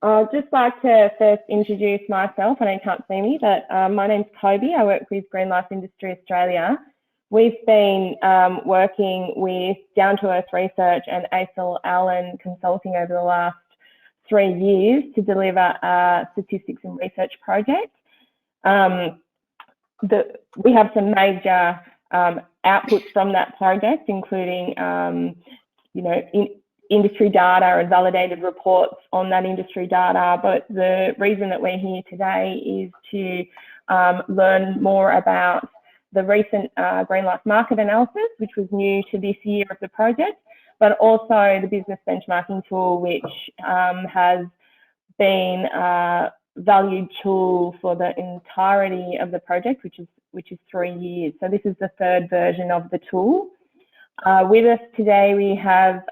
I'd just like to first introduce myself. I know you can't see me, but my name's Kobe. I work with Greenlife Industry Australia. We've been working with Down to Earth Research and ACIL Allen Consulting over the last 3 years to deliver a statistics and research project. We have some major outputs from that project, including industry data and validated reports on that industry data. But the reason that we're here today is to learn more about the recent Greenlife market analysis, which was new to this year of the project, but also the business benchmarking tool, which has been a valued tool for the entirety of the project, which is 3 years. So this is the third version of the tool. With us today, we have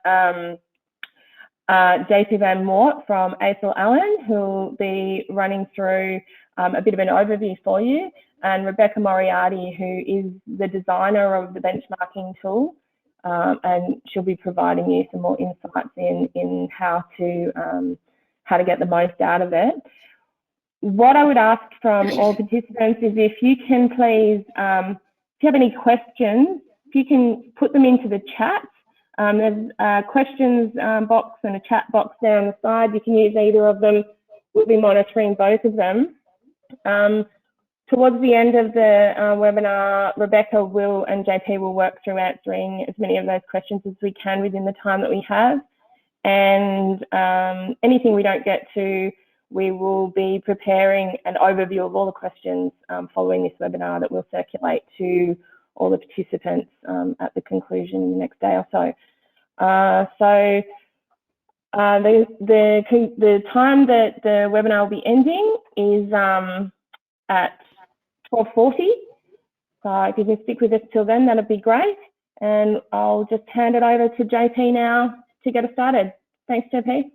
JP Van Moort from ACIL Allen, who will be running through a bit of an overview for you, and Rebecca Moriarty, who is the designer of the benchmarking tool, and she'll be providing you some more insights in how to get the most out of it. What I would ask from all participants is if you can please, if you have any questions, if you can put them into the chat. There's a questions box and a chat box down the side. You can use either of them. We'll be monitoring both of them. Towards the end of the webinar, Rebecca and JP will work through answering as many of those questions as we can within the time that we have. And anything we don't get to, we will be preparing an overview of all the questions following this webinar that will circulate to all the participants at the conclusion in the next day or so. The time that the webinar will be ending is at 12:40. So if you can stick with us till then, that'd be great. And I'll just hand it over to JP now to get us started. Thanks, JP.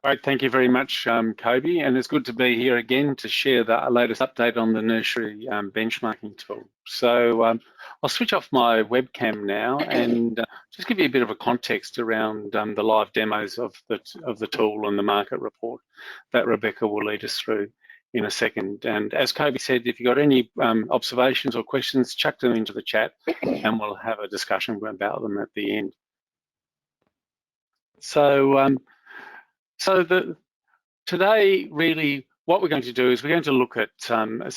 Great, thank you very much, Kobe, and it's good to be here again to share the latest update on the Nursery benchmarking tool. So I'll switch off my webcam now and just give you a bit of a context around the live demos of the tool and the market report that Rebecca will lead us through in a second. And as Kobe said, if you've got any observations or questions, chuck them into the chat and we'll have a discussion about them at the end. Today, really, what we're going to do is we're going to look at, I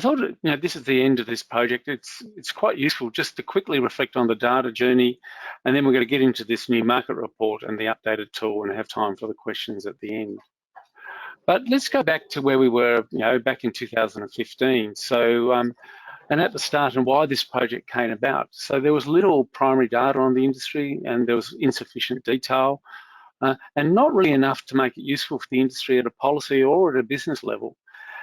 thought, this is the end of this project. It's quite useful just to quickly reflect on the data journey, and then we're going to get into this new market report and the updated tool and have time for the questions at the end. But let's go back to where we were, back in 2015. So, and at the start and why this project came about. So there was little primary data on the industry and there was insufficient detail. And not really enough to make it useful for the industry at a policy or at a business level.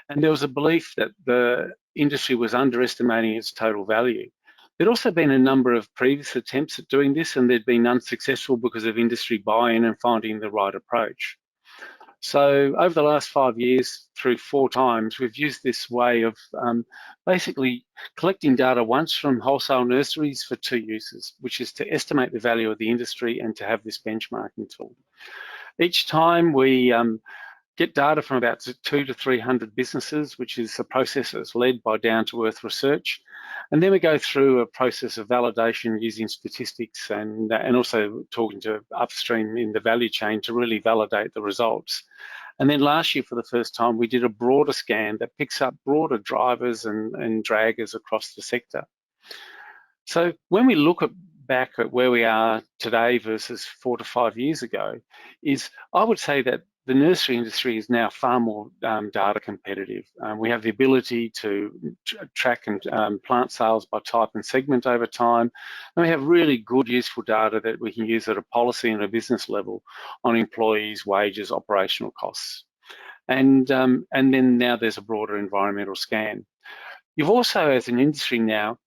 And there was a belief that the industry was underestimating its total value. There'd also been a number of previous attempts at doing this and they'd been unsuccessful because of industry buy-in and finding the right approach. So over the last 5 years, through 4 times, we've used this way of basically collecting data once from wholesale nurseries for 2 uses, which is to estimate the value of the industry and to have this benchmarking tool. Each time we get data from about 200 to 300 businesses, which is a process that's led by Down to Earth Research. And then we go through a process of validation using statistics and also talking to upstream in the value chain to really validate the results. And then last year, for the first time, we did a broader scan that picks up broader drivers and draggers across the sector. So when we look back at where we are today versus 4 to 5 years ago, I would say that the nursery industry is now far more data competitive. We have the ability to track and plant sales by type and segment over time. And we have really good, useful data that we can use at a policy and a business level on employees, wages, operational costs. And then now there's a broader environmental scan. You've also, as an industry now,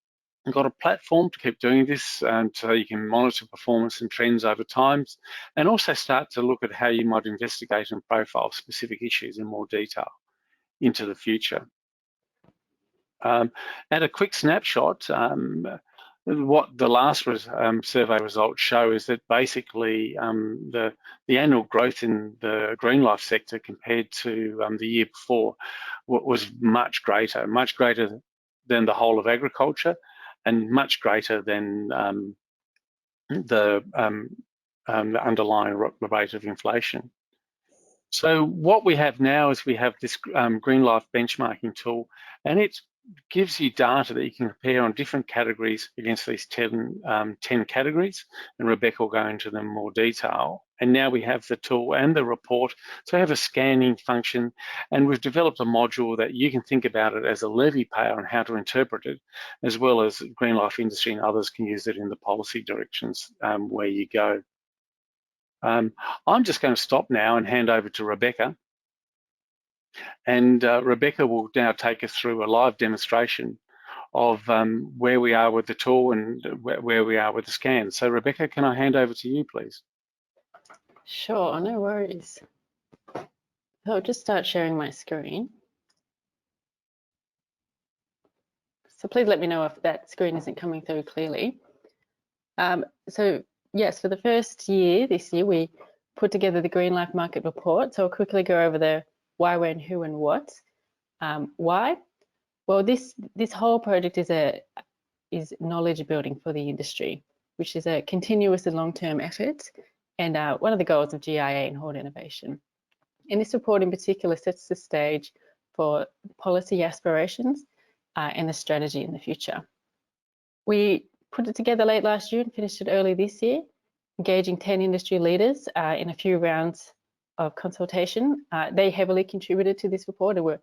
got a platform to keep doing this so you can monitor performance and trends over time and also start to look at how you might investigate and profile specific issues in more detail into the future. At a quick snapshot, what the last survey results show is that basically the annual growth in the Greenlife sector compared to the year before was much greater than the whole of agriculture, and much greater than the underlying rate of inflation. So what we have now is we have this Greenlife benchmarking tool, and it gives you data that you can compare on different categories against these 10 categories, and Rebecca will go into them in more detail. And now we have the tool and the report, so we have a scanning function, and we've developed a module that you can think about it as a levy payer and how to interpret it, as well as Greenlife industry and others can use it in the policy directions where you go. I'm just going to stop now and hand over to Rebecca. And Rebecca will now take us through a live demonstration of where we are with the tool and where we are with the scan. So Rebecca, can I hand over to you, please? Sure, no worries. I'll just start sharing my screen. So please let me know if that screen isn't coming through clearly. So yes, for the first year, this year, we put together the Greenlife market report. So I'll quickly go over the why, when, who, and what. Why? Well, this whole project is knowledge building for the industry, which is a continuous and long-term effort, and one of the goals of GIA and Horde Innovation. And this report in particular sets the stage for policy aspirations and the strategy in the future. We put it together late last year and finished it early this year, engaging 10 industry leaders in a few rounds of consultation. They heavily contributed to this report and were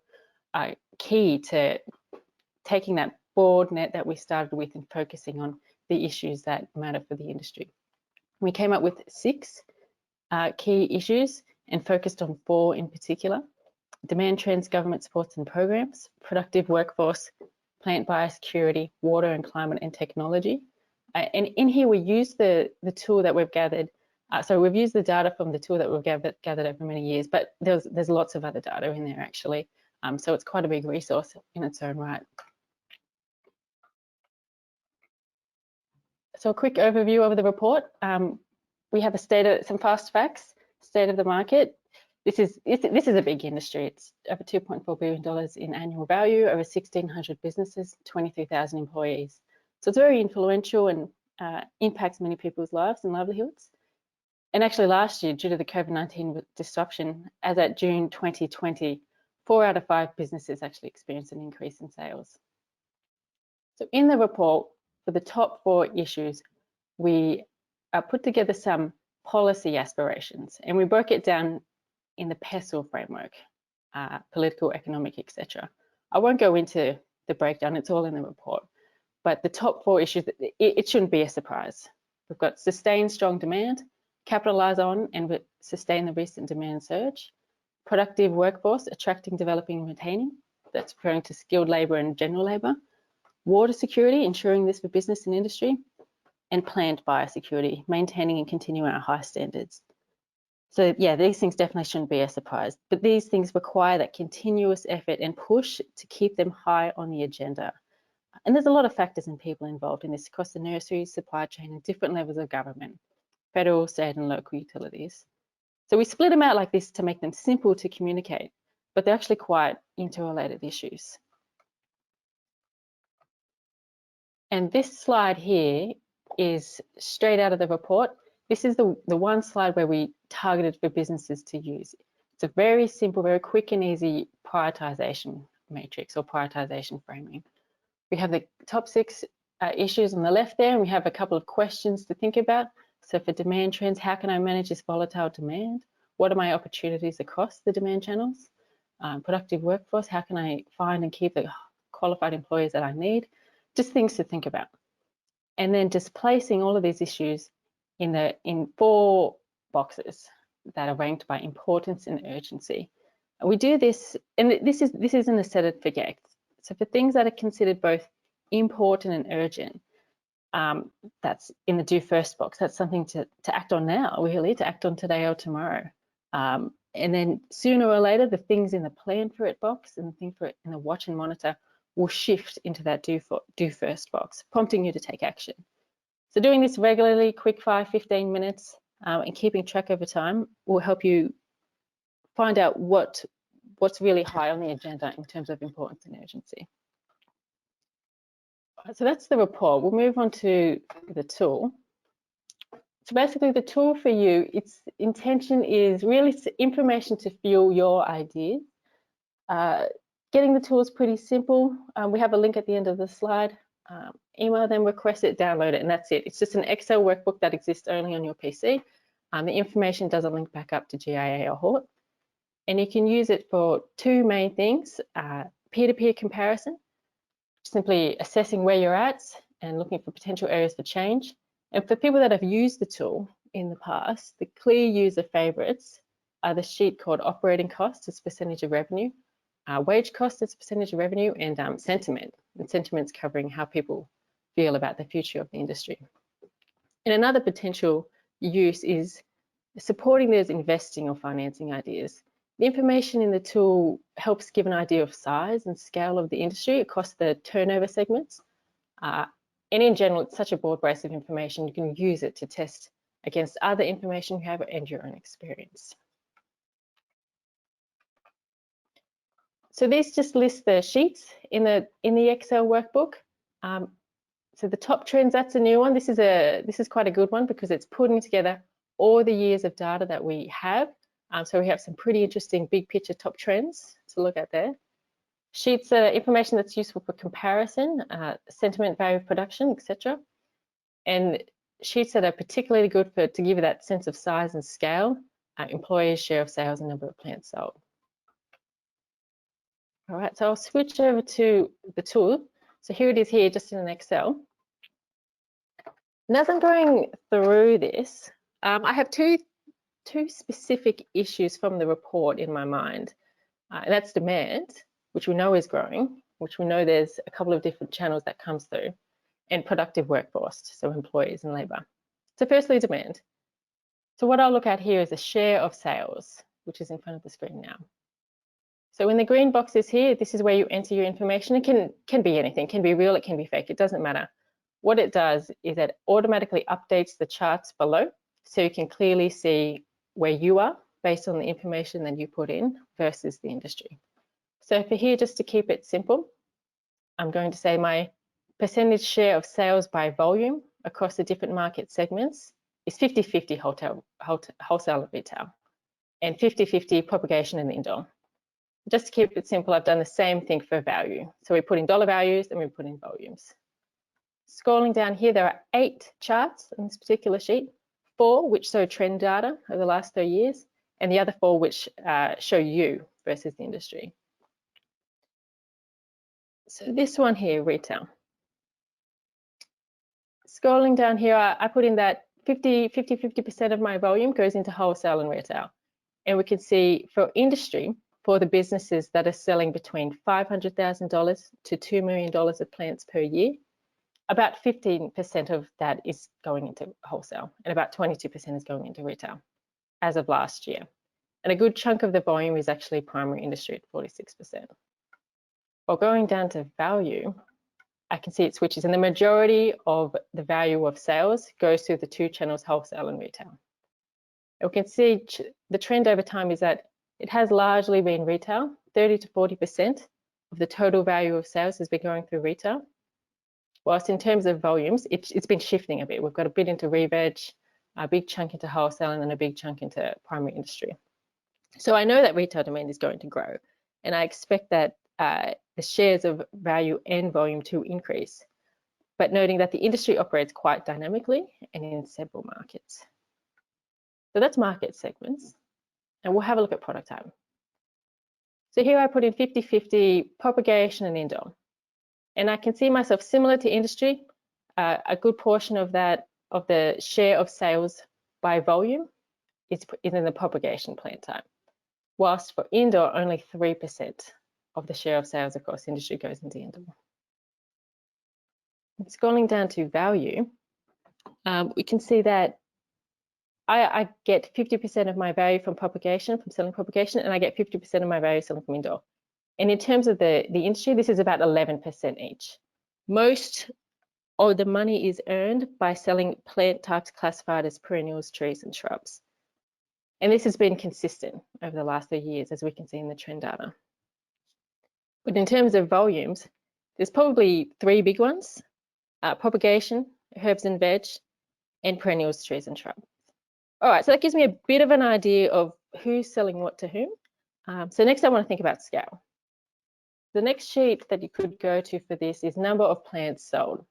key to taking that broad net that we started with and focusing on the issues that matter for the industry. We came up with 6 key issues and focused on 4 in particular: demand trends, government supports and programs, productive workforce, plant biosecurity, water and climate and technology. And in here we use the tool that we've gathered. So we've used the data from the tool that we've gathered over many years, but there's lots of other data in there actually. So it's quite a big resource in its own right. So a quick overview of the report. We have some fast facts, state of the market. This is a big industry. It's over $2.4 billion in annual value, over 1,600 businesses, 23,000 employees. So it's very influential and impacts many people's lives and livelihoods. And actually last year, due to the COVID-19 disruption, as at June 2020, 4 out of 5 businesses actually experienced an increase in sales. So in the report, for the top 4 issues, we put together some policy aspirations, and we broke it down in the PESTLE framework, political, economic, etc. I won't go into the breakdown, it's all in the report. But the top 4 issues, it shouldn't be a surprise. We've got sustain strong demand, capitalize on and sustain the recent demand surge, productive workforce, attracting, developing and retaining. That's referring to skilled labour and general labour. Water security, ensuring this for business and industry, and plant biosecurity, maintaining and continuing our high standards. So yeah, these things definitely shouldn't be a surprise, but these things require that continuous effort and push to keep them high on the agenda. And there's a lot of factors and people involved in this across the nursery, supply chain, and different levels of government, federal, state, and local utilities. So we split them out like this to make them simple to communicate, but they're actually quite interrelated issues. And this slide here is straight out of the report. This is the one slide where we targeted for businesses to use. It's a very simple, very quick and easy prioritization matrix or prioritization framing. We have the top 6 issues on the left there, and we have a couple of questions to think about. So for demand trends, how can I manage this volatile demand? What are my opportunities across the demand channels? Productive workforce, how can I find and keep the qualified employees that I need? Just things to think about. And then just placing all of these issues in 4 boxes that are ranked by importance and urgency. And we do this, and this isn't a set and forget. So for things that are considered both important and urgent, that's in the do first box. That's something to act on now, really, to act on today or tomorrow. And then sooner or later, the things in the plan for it box and the thing for it in the watch and monitor will shift into that do first box, prompting you to take action. So doing this regularly, quick 5-15 minutes, and keeping track over time will help you find out what's really high on the agenda in terms of importance and urgency. So that's the report. We'll move on to the tool. So basically the tool for you, its intention is really information to fuel your ideas. Getting the tool is pretty simple. We have a link at the end of the slide. Email them, request it, download it, and that's it. It's just an Excel workbook that exists only on your PC. The information doesn't link back up to GIA or Hort. And you can use it for two main things, peer-to-peer comparison, simply assessing where you're at and looking for potential areas for change. And for people that have used the tool in the past, the clear user favorites are the sheet called operating costs as percentage of revenue, wage cost as percentage of revenue, and sentiment. And sentiment's covering how people feel about the future of the industry. And another potential use is supporting those investing or financing ideas. The information in the tool helps give an idea of size and scale of the industry across the turnover segments. And in general, it's such a broad base of information, you can use it to test against other information you have and your own experience. So these just list the sheets in the Excel workbook. So the top trends, that's a new one. This is quite a good one because it's putting together all the years of data that we have. So we have some pretty interesting big picture top trends to look at there. Sheets are information that's useful for comparison, sentiment, value of production, etc. And sheets that are particularly good to give you that sense of size and scale, employees, share of sales, and number of plants sold. All right, so I'll switch over to the tool. So here it is here, just in an Excel. And as I'm going through this, I have two specific issues from the report in my mind. And that's demand, which we know is growing, which we know there's a couple of different channels that comes through, and productive workforce, so employees and labour. So firstly, demand. So what I'll look at here is a share of sales, which is in front of the screen now. So in the green boxes here, this is where you enter your information. It can be anything, it can be real, it can be fake, it doesn't matter. What it does is it automatically updates the charts below, so you can clearly see where you are based on the information that you put in versus the industry. So for here, just to keep it simple, I'm going to say my percentage share of sales by volume across the different market segments is 50-50 wholesale and retail, and 50-50 propagation and indoor. Just to keep it simple, I've done the same thing for value. So we put in dollar values and we put in volumes. Scrolling down here, there are 8 charts on this particular sheet, 4 which show trend data over the last 3 years, and the other 4 which show you versus the industry. So this one here, retail. Scrolling down here, I put in that 50% of my volume goes into wholesale and retail. And we can see for industry, for the businesses that are selling between $500,000 to $2 million of plants per year, about 15% of that is going into wholesale and about 22% is going into retail as of last year. And a good chunk of the volume is actually primary industry at 46%. While going down to value, I can see it switches, and the majority of the value of sales goes through the 2 channels, wholesale and retail. And we can see the trend over time is that it has largely been retail. 30 to 40% of the total value of sales has been going through retail. Whilst in terms of volumes, it's been shifting a bit. We've got a bit into re-veg, a big chunk into wholesale, and then a big chunk into primary industry. So I know that retail demand is going to grow, and I expect that the shares of value and volume to increase, but noting that the industry operates quite dynamically and in several markets. So that's market segments, and we'll have a look at product type. So here I put in 50-50 propagation and indoor, and I can see myself similar to industry. A good portion of that, of the share of sales by volume is in the propagation plant type, whilst for indoor only 3% of the share of sales across industry goes into indoor. And scrolling down to value, we can see that I get 50% of my value from propagation, from selling propagation, and I get 50% of my value selling from indoor. And in terms of the industry, this is about 11% each. Most of the money is earned by selling plant types classified as perennials, trees, and shrubs. And this has been consistent over the last 3 years, as we can see in the trend data. But in terms of volumes, there's probably 3 big ones: propagation, herbs and veg, and perennials, trees, and shrubs. All right, so that gives me a bit of an idea of who's selling what to whom. So next I want to think about scale. The next sheet that you could go to for this is number of plants sold.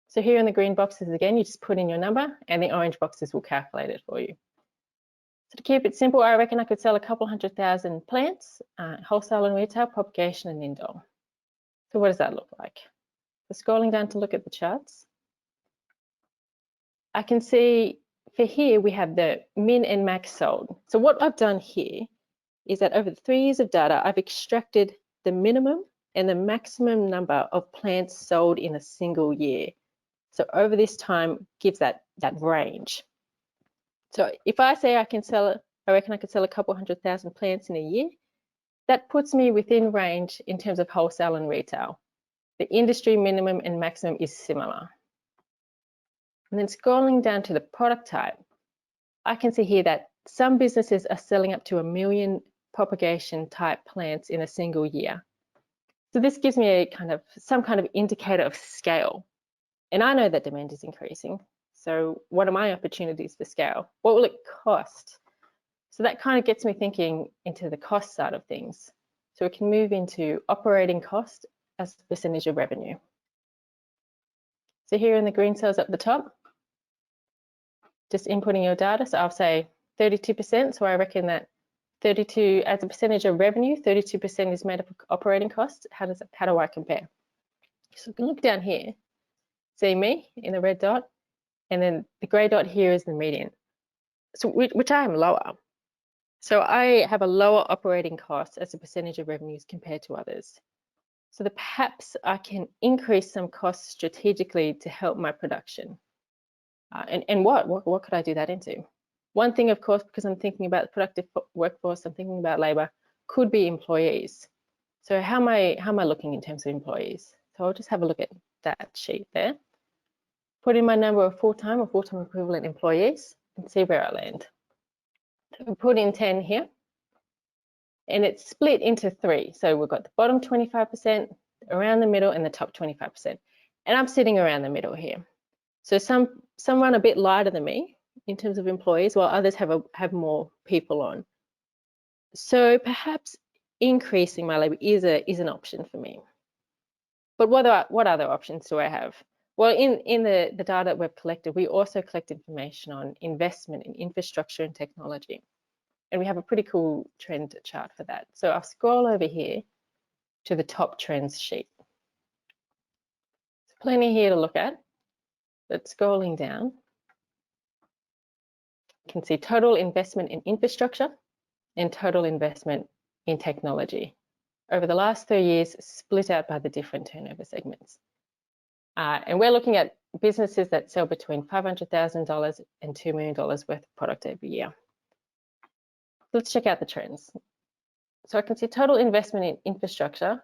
So here in the green boxes, again, you just put in your number and the orange boxes will calculate it for you. So to keep it simple, I reckon I could sell a couple 100,000 plants, wholesale and retail, propagation and indoor. So what does that look like? So scrolling down to look at the charts, I can see for here we have the min and max sold. So what I've done here is that over the 3 years of data, I've extracted the minimum and the maximum number of plants sold in a single year. So over this time gives that range. So if I say I reckon I could sell a couple 100,000 plants in a year, that puts me within range in terms of wholesale and retail. The industry minimum and maximum is similar. And then scrolling down to the product type, I can see here that some businesses are selling up to 1 million propagation type plants in a single year. So this gives me some kind of indicator of scale. And I know that demand is increasing. So what are my opportunities for scale? What will it cost? So that kind of gets me thinking into the cost side of things. So we can move into operating cost as a percentage of revenue. So here in the green cells at the top, just inputting your data. So I'll say 32%. So I reckon that 32 as a percentage of revenue, 32% is made up of operating costs. How do I compare? So you can look down here, see me in the red dot, and then the grey dot here is the median. So which I am lower. So I have a lower operating cost as a percentage of revenues compared to others. So that perhaps I can increase some costs strategically to help my production. And what could I do that into? One thing, of course, because I'm thinking about the productive workforce, I'm thinking about labour, could be employees. So how am I looking in terms of employees? So I'll just have a look at that sheet there. Put in my number of full-time or full-time equivalent employees and see where I land. So we put in 10 here, and it's split into 3. So we've got the bottom 25%, around the middle, and the top 25%. And I'm sitting around the middle here. So some run a bit lighter than me in terms of employees, while others have more people on. So perhaps increasing my labour is an option for me. But what other options do I have? Well, in the data we've collected, we also collect information on investment in infrastructure and technology. And we have a pretty cool trend chart for that. So I'll scroll over here to the top trends sheet. There's plenty here to look at, but scrolling down, you can see total investment in infrastructure and total investment in technology over the last 3 years, split out by the different turnover segments. And we're looking at businesses that sell between $500,000 and $2 million worth of product every year. Let's check out the trends. So I can see total investment in infrastructure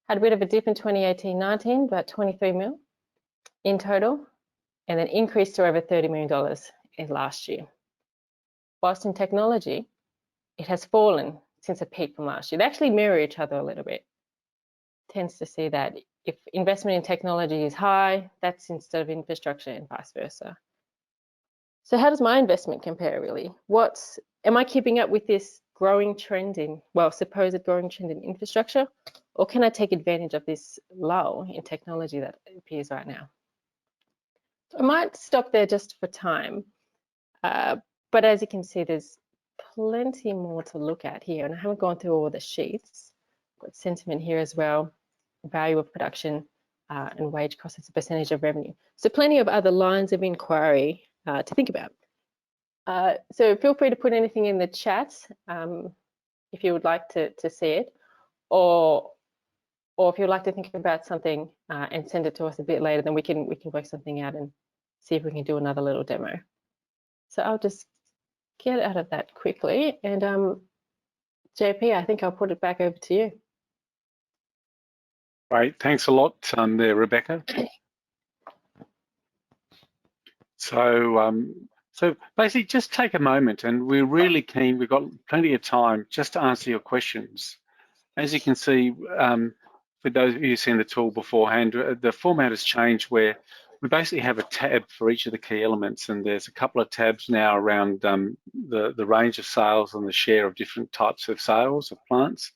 had a bit of a dip in 2018-19, about 23 mil in total, and then increased to over $30 million in last year. Whilst in technology, it has fallen since a peak from last year. They actually mirror each other a little bit. Tends to see that if investment in technology is high, that's instead of infrastructure and vice versa. So how does my investment compare really? Am I keeping up with this growing trend supposed growing trend in infrastructure, or can I take advantage of this lull in technology that appears right now? So I might stop there just for time, but as you can see, there's plenty more to look at here, and I haven't gone through all the sheets. Got sentiment here as well, value of production, and wage cost as a percentage of revenue. So plenty of other lines of inquiry to think about. So feel free to put anything in the chat if you would like to see it, or if you'd like to think about something and send it to us a bit later, then we can work something out and see if we can do another little demo. So I'll just get out of that quickly, and JP, I think I'll put it back over to you. Great, thanks a lot there, Rebecca. So basically just take a moment, and we're really keen, we've got plenty of time just to answer your questions. As you can see, for those of you who've seen the tool beforehand, the format has changed where we basically have a tab for each of the key elements, and there's a couple of tabs now around the range of sales and the share of different types of sales of plants.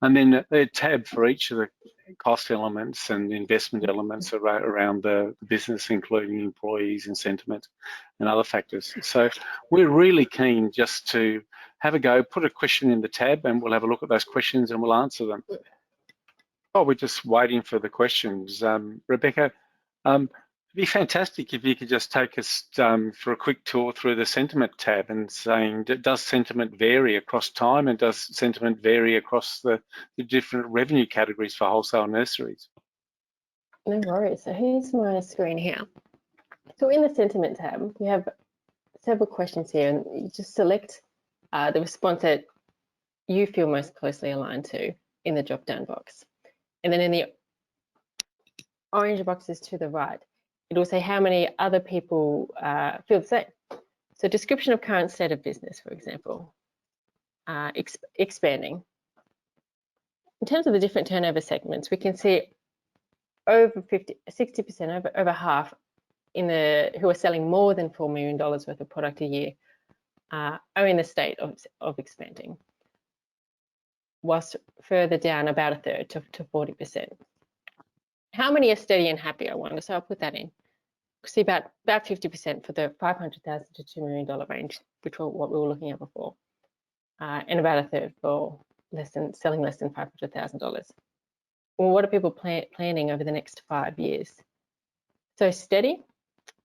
And then a tab for each of the cost elements and investment elements around the business, including employees and sentiment and other factors. So we're really keen just to have a go, put a question in the tab, and we'll have a look at those questions and we'll answer them. Oh, we're just waiting for the questions. Rebecca, it'd be fantastic if you could just take us for a quick tour through the sentiment tab and saying, does sentiment vary across time, and does sentiment vary across the different revenue categories for wholesale nurseries? No worries. So here's my screen here. So in the sentiment tab, you have several questions here, and you just select the response that you feel most closely aligned to in the drop-down box. And then in the orange boxes to the right, it will say how many other people feel the same. So description of current state of business, for example, expanding. In terms of the different turnover segments, we can see over 60%, over half who are selling more than $4 million worth of product a year are in the state of expanding, whilst further down about a third to 40%. How many are steady and happy, I wonder, so I'll put that in. See about 50% for the $500,000 to $2 million range, which was what we were looking at before, and about a third for selling less than $500,000. Well, what are people planning over the next 5 years? So steady,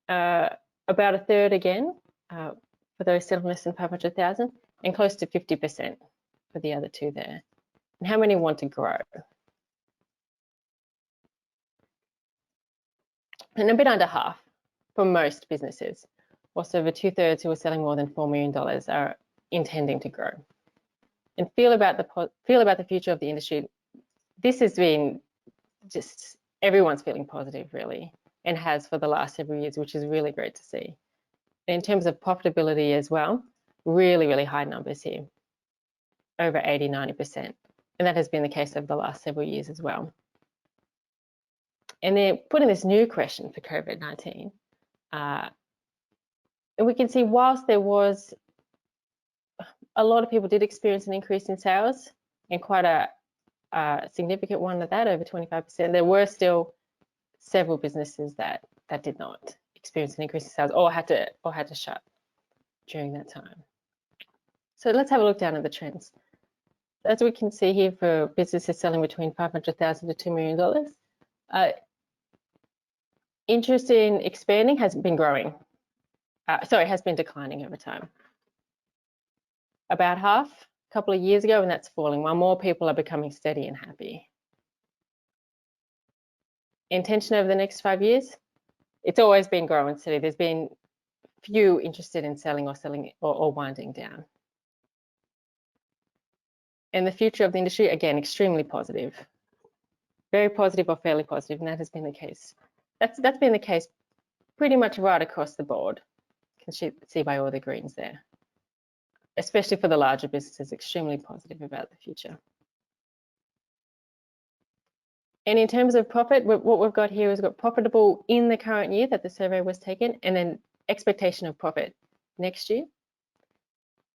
about a third again for those selling less than 500,000, and close to 50% for the other two there. And how many want to grow? And a bit under half for most businesses, whilst over 2/3 who are selling more than $4 million are intending to grow. And feel about the future of the industry. This has been just everyone's feeling positive, really, and has for the last several years, which is really great to see. And in terms of profitability as well, really, really high numbers here, over 80, 90%. And that has been the case over the last several years as well. And they're putting this new question for COVID-19. And we can see whilst there was a lot of people did experience an increase in sales, and quite a significant one at that, over 25%, there were still several businesses that did not experience an increase in sales or had to shut during that time. So let's have a look down at the trends. As we can see here, for businesses selling between $500,000 to $2 million, interest in expanding has been growing. Has been declining over time. About half a couple of years ago, and that's falling, while more people are becoming steady and happy. Intention over the next 5 years, it's always been growing steady. There's been few interested in selling or winding down. And the future of the industry, again, extremely positive. Very positive or fairly positive, and that has been the case. That's been the case pretty much right across the board. You can see by all the greens there. Especially for the larger businesses, extremely positive about the future. And in terms of profit, what we've got here is got profitable in the current year that the survey was taken, and then expectation of profit next year.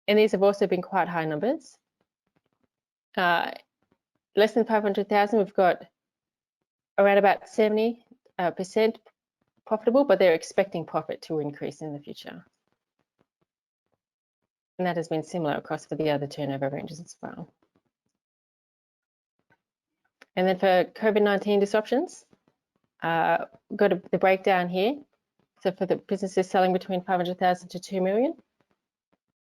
And these have also been quite high numbers. Less than 500,000, we've got around about 70% profitable, but they're expecting profit to increase in the future. And that has been similar across for the other turnover ranges as well. And then for COVID-19 disruptions, got the breakdown here. So for the businesses selling between 500,000 to 2 million,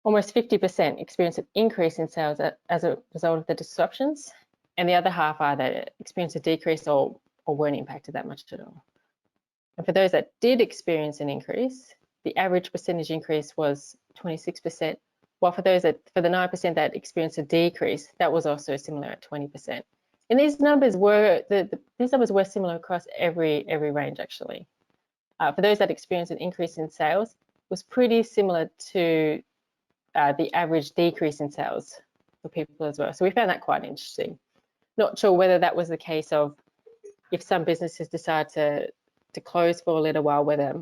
almost 50% experience an increase in sales as a result of the disruptions, and the other half either experience a decrease or weren't impacted that much at all. And for those that did experience an increase, the average percentage increase was 26%, while for the 9% that experienced a decrease, that was also similar at 20%. And these numbers were similar across every range actually. For those that experienced an increase in sales, it was pretty similar to the average decrease in sales for people as well. So we found that quite interesting. Not sure whether that was the case of if some businesses decide to close for a little while, whether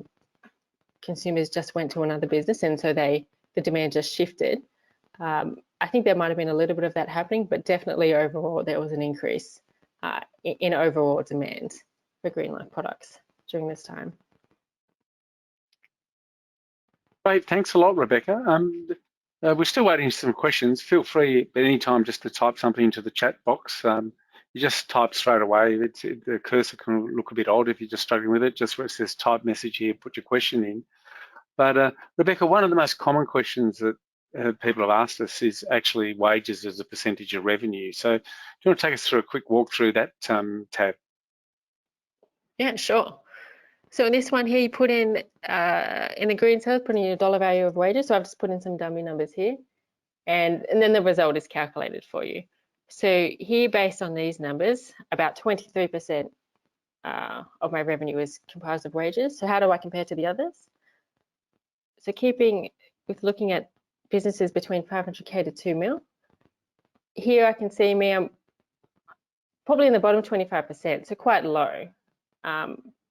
consumers just went to another business and so the demand just shifted. I think there might have been a little bit of that happening, but definitely overall there was an increase in overall demand for Greenlife products during this time. Great, thanks a lot, Rebecca. We're still waiting for some questions. Feel free at any time just to type something into the chat box. You just type straight away. The cursor can look a bit odd if you're just struggling with it. Just where it says type message here, put your question in. But Rebecca, one of the most common questions that people have asked us is actually wages as a percentage of revenue. So do you want to take us through a quick walk through that tab? Yeah, sure. So in this one here, you put in the green cells, put in your dollar value of wages. So I've just put in some dummy numbers here, and then the result is calculated for you. So here, based on these numbers, about 23% of my revenue is comprised of wages. So how do I compare to the others? So keeping with looking at businesses between 500K to 2 mil, here I can see I'm probably in the bottom 25%, so quite low.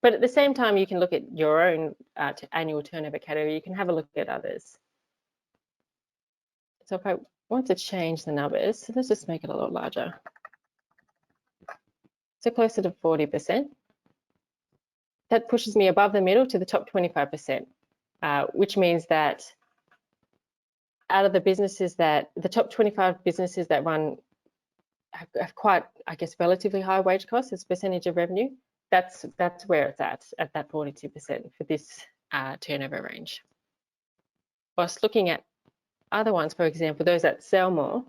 But at the same time, you can look at your own annual turnover category. You can have a look at others. So if I want to change the numbers, so let's just make it a lot larger. So closer to 40%. That pushes me above the middle to the top 25%, which means that out of the businesses the top 25 businesses that run have quite, I guess, relatively high wage costs as a percentage of revenue, that's where it's at that 42% for this turnover range. Whilst looking at other ones, for example, those that sell more,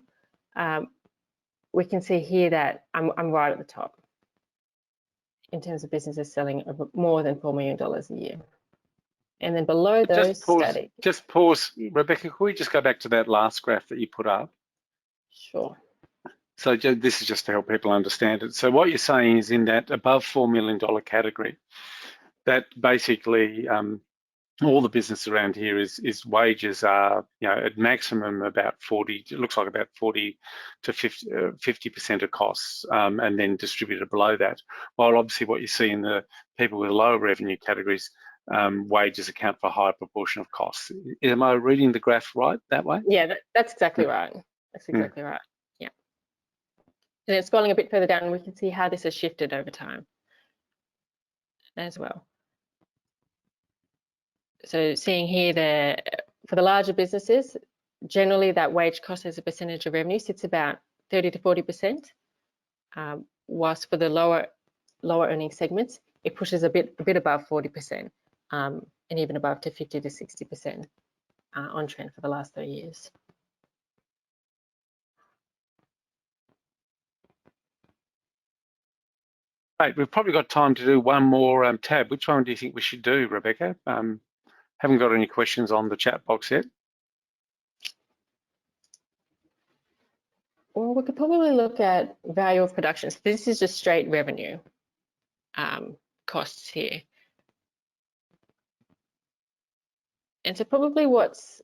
we can see here that I'm right at the top in terms of businesses selling more than $4 million a year. And then below those, just pause, Rebecca, could we just go back to that last graph that you put up? Sure. So this is just to help people understand it. So what you're saying is in that above $4 million category, that basically all the business around here is wages are, at maximum about 40, it looks like about 40 to 50% of costs, and then distributed below that. While obviously what you see in the people with lower revenue categories, wages account for a higher proportion of costs. Am I reading the graph right that way? Yeah, that's exactly right. That's exactly right. Yeah. And then scrolling a bit further down, we can see how this has shifted over time as well. So seeing here for the larger businesses, generally that wage cost as a percentage of revenue sits about 30 to 40%, whilst for the lower earning segments, it pushes a bit above 40%, and even above to 50 to 60% on trend for the last 3 years. Right, we've probably got time to do one more tab. Which one do you think we should do, Rebecca? Haven't got any questions on the chat box yet. Well, we could probably look at value of production. So this is just straight revenue costs here. And so probably what's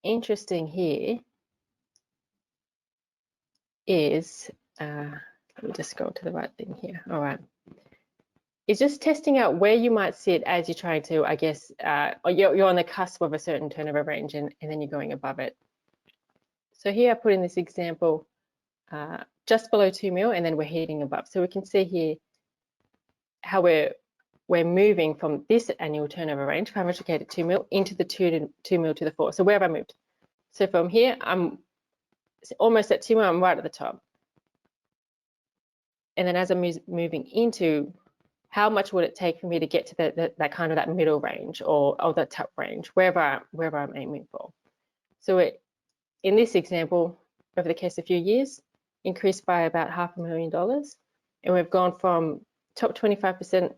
interesting here is, let me just go to the right thing here. All right. It's just testing out where you might sit as you're trying to, I guess, you're on the cusp of a certain turnover range and then you're going above it. So here I put in this example, just below 2 mil, and then we're heading above. So we can see here how we're moving from this annual turnover range, 500K to 2 mil, into the 2 mil to the 4. So where have I moved? So from here, I'm almost at 2 mil, I'm right at the top. And then as I'm moving into how much would it take for me to get to that kind of that middle range or the top range, wherever I'm aiming for. So in this example, over the course of a few years, increased by about $500,000, and we've gone from top 25%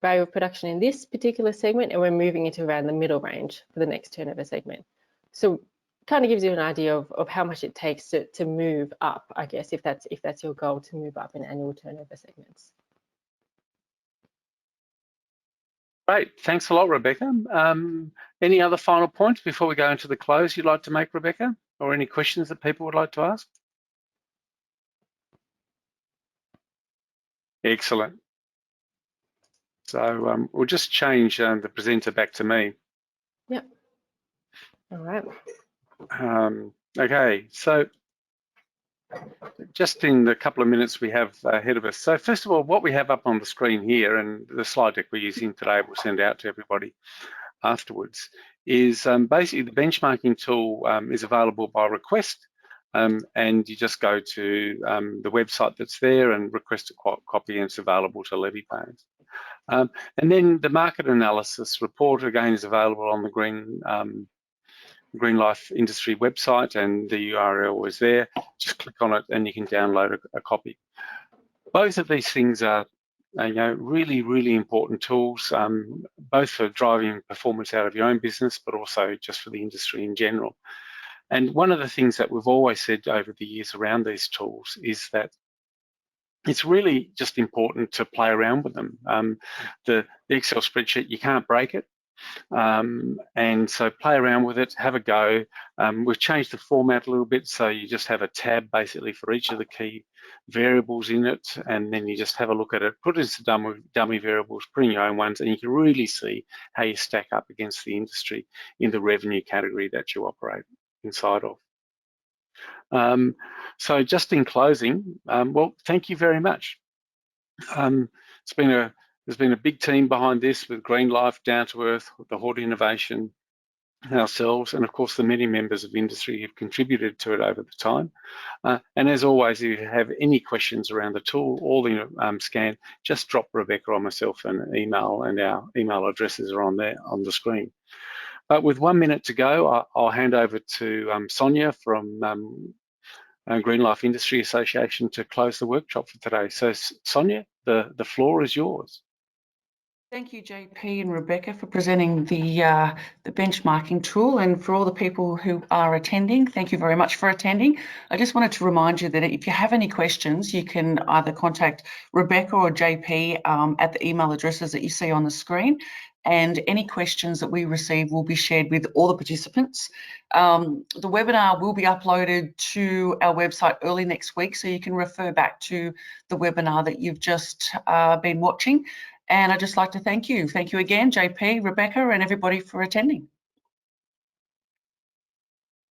value of production in this particular segment, and we're moving into around the middle range for the next turnover segment. So kind of gives you an idea of how much it takes to move up, I guess, if that's your goal, to move up in annual turnover segments. Great, thanks a lot, Rebecca. Any other final points before we go into the close you'd like to make, Rebecca, or any questions that people would like to ask? Excellent. So we'll just change the presenter back to me. Yep. All right. Okay, so just in the couple of minutes we have ahead of us. So first of all, what we have up on the screen here, and the slide deck we're using today, we'll send out to everybody afterwards, is basically the benchmarking tool is available by request, and you just go to the website that's there and request a copy, and it's available to levy payers. And then the market analysis report again is available on the Greenlife industry website, and the URL is there. Just click on it and you can download a copy. Both of these things are really, really important tools, both for driving performance out of your own business, but also just for the industry in general. And one of the things that we've always said over the years around these tools is that it's really just important to play around with them. The Excel spreadsheet, you can't break it. And so play around with it, have a go. We've changed the format a little bit, so you just have a tab basically for each of the key variables in it, and then you just have a look at it, put it into dummy variables, put in your own ones, and you can really see how you stack up against the industry in the revenue category that you operate inside of. So just in closing, well, thank you very much. There's been a big team behind this with Greenlife, Down to Earth, the Horde Innovation, ourselves, and of course the many members of industry who've contributed to it over the time. And as always, if you have any questions around the tool or the scan, just drop Rebecca or myself an email, and our email addresses are on there on the screen. But with 1 minute to go, I'll hand over to Sonia from Greenlife Industry Association to close the workshop for today. So Sonia, the floor is yours. Thank you, JP and Rebecca, for presenting the benchmarking tool, and for all the people who are attending, thank you very much for attending. I just wanted to remind you that if you have any questions, you can either contact Rebecca or JP at the email addresses that you see on the screen, and any questions that we receive will be shared with all the participants. The webinar will be uploaded to our website early next week, so you can refer back to the webinar that you've just been watching. And I'd just like to thank you. Thank you again, JP, Rebecca, and everybody for attending.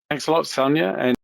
Thanks a lot, Sonia. And